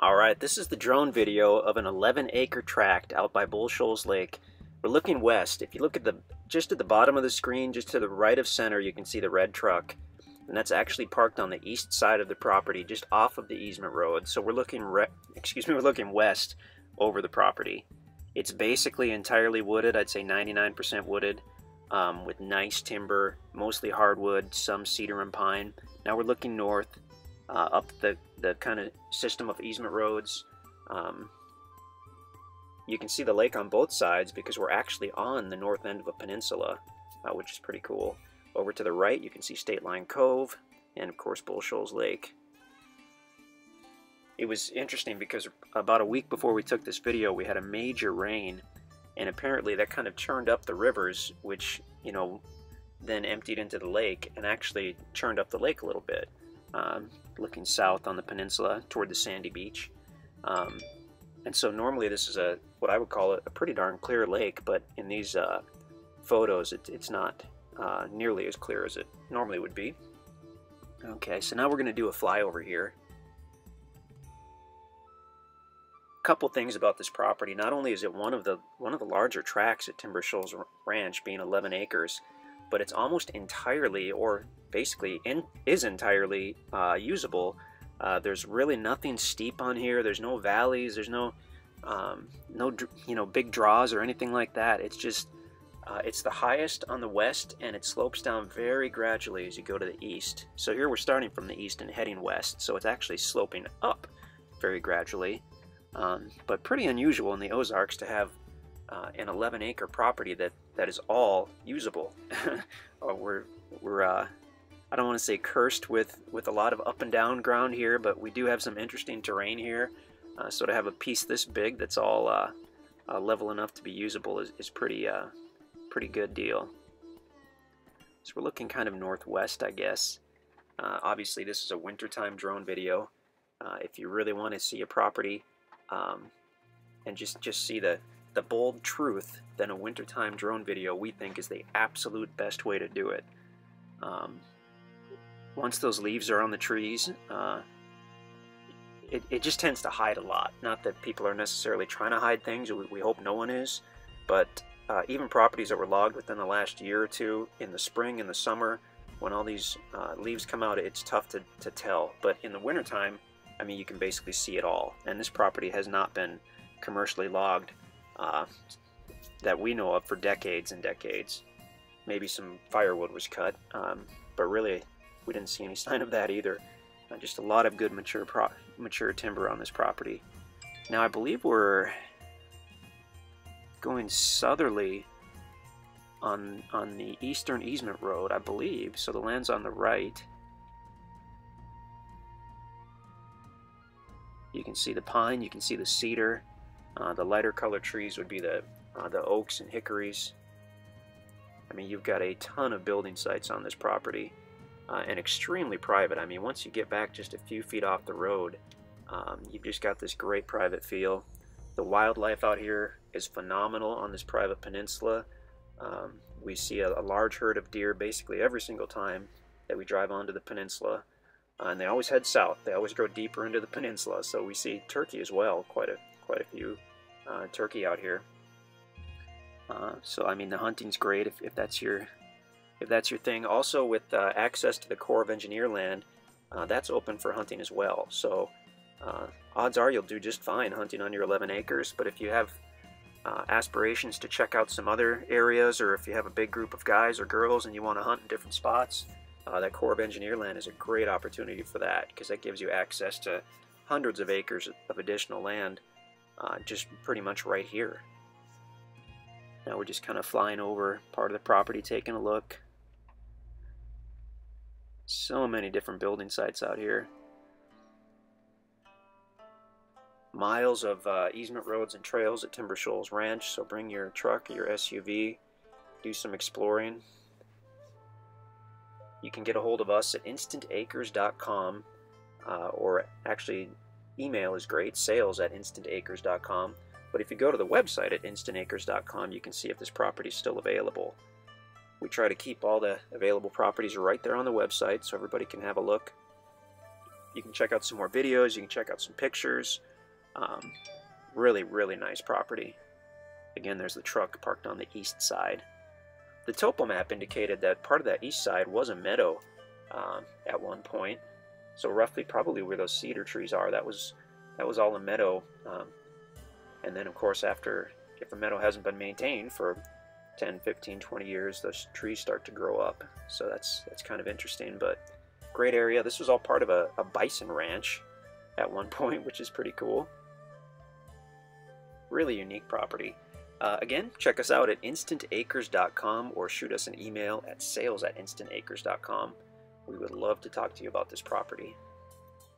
Alright, this is the drone video of an 11-acre tract out by Bull Shoals Lake. We're looking west. If you look at just at the bottom of the screen, just to the right of center, you can see the red truck. And that's actually parked on the east side of the property, just off of the easement road. So we're looking we're looking west over the property. It's basically entirely wooded. I'd say 99% wooded, with nice timber, mostly hardwood, some cedar and pine. Now we're looking north, up the kind of system of easement roads. You can see the lake on both sides because we're actually on the north end of a peninsula, which is pretty cool. Over to the right you can see State Line Cove and of course Bull Shoals Lake. It was interesting because about a week before we took this video we had a major rain, and apparently that kind of churned up the rivers, which, you know, then emptied into the lake and actually churned up the lake a little bit. Looking south on the peninsula toward the sandy beach. And so normally this is what I would call a pretty darn clear lake, but in these photos it's not nearly as clear as it normally would be. Okay, so now we're going to do a flyover here. A couple things about this property. Not only is it one of the larger tracts at Timber Shoals Ranch, being 11 acres, but it's almost entirely, or basically is entirely usable. There's really nothing steep on here. There's no valleys. There's no big draws or anything like that. It's just it's the highest on the west, and it slopes down very gradually as you go to the east. So here we're starting from the east and heading west, so it's actually sloping up very gradually. But pretty unusual in the Ozarks to have an 11-acre property that is all usable. We're I don't want to say cursed with a lot of up and down ground here, but we do have some interesting terrain here. So to have a piece this big that's all level enough to be usable is pretty good deal. So we're looking kind of northwest, I guess. Obviously this is a wintertime drone video. If you really want to see a property and just see the bold truth, then a wintertime drone video we think is the absolute best way to do it. Once those leaves are on the trees, it just tends to hide a lot. Not that people are necessarily trying to hide things, we hope no one is, but even properties that were logged within the last year or two, in the spring and the summer, when all these leaves come out, it's tough to tell. But in the wintertime, I mean, you can basically see it all. And this property has not been commercially logged that we know of for decades and decades. Maybe some firewood was cut, but really we didn't see any sign of that either. Just a lot of good mature timber on this property. Now I believe we're going southerly on the eastern easement road, I believe, so the land's on the right. You can see the pine, you can see the cedar. The lighter colored trees would be the oaks and hickories. I mean, you've got a ton of building sites on this property, and extremely private. I mean, once you get back just a few feet off the road, you've just got this great private feel. The wildlife out here is phenomenal on this private peninsula. We see a large herd of deer basically every single time that we drive onto the peninsula, and they always head south. They always go deeper into the peninsula, so we see turkey as well, quite a few turkey out here. So I mean, the hunting's great if that's your thing. Also, with access to the Corps of Engineer land, that's open for hunting as well. So odds are you'll do just fine hunting on your 11 acres. But if you have aspirations to check out some other areas, or if you have a big group of guys or girls and you want to hunt in different spots, that Corps of Engineer land is a great opportunity for that, because that gives you access to hundreds of acres of additional land just pretty much right here. Now we're just kind of flying over part of the property, taking a look. So many different building sites out here. Miles of easement roads and trails at Timber Shoals Ranch, so bring your truck or your SUV, do some exploring. You can get a hold of us at InstantAcres.com, or actually email is great, sales@InstantAcres.com. But if you go to the website at InstantAcres.com, you can see if this property is still available. We try to keep all the available properties right there on the website so everybody can have a look. You can check out some more videos, you can check out some pictures. Really, really nice property. Again, there's the truck parked on the east side. The topo map indicated that part of that east side was a meadow at one point. So roughly, probably where those cedar trees are, that was all a meadow. And then, of course, if the meadow hasn't been maintained for 10, 15, 20 years, those trees start to grow up. So that's kind of interesting, but great area. This was all part of a bison ranch at one point, which is pretty cool. Really unique property. Again, check us out at InstantAcres.com or shoot us an email at sales@InstantAcres.com. We would love to talk to you about this property.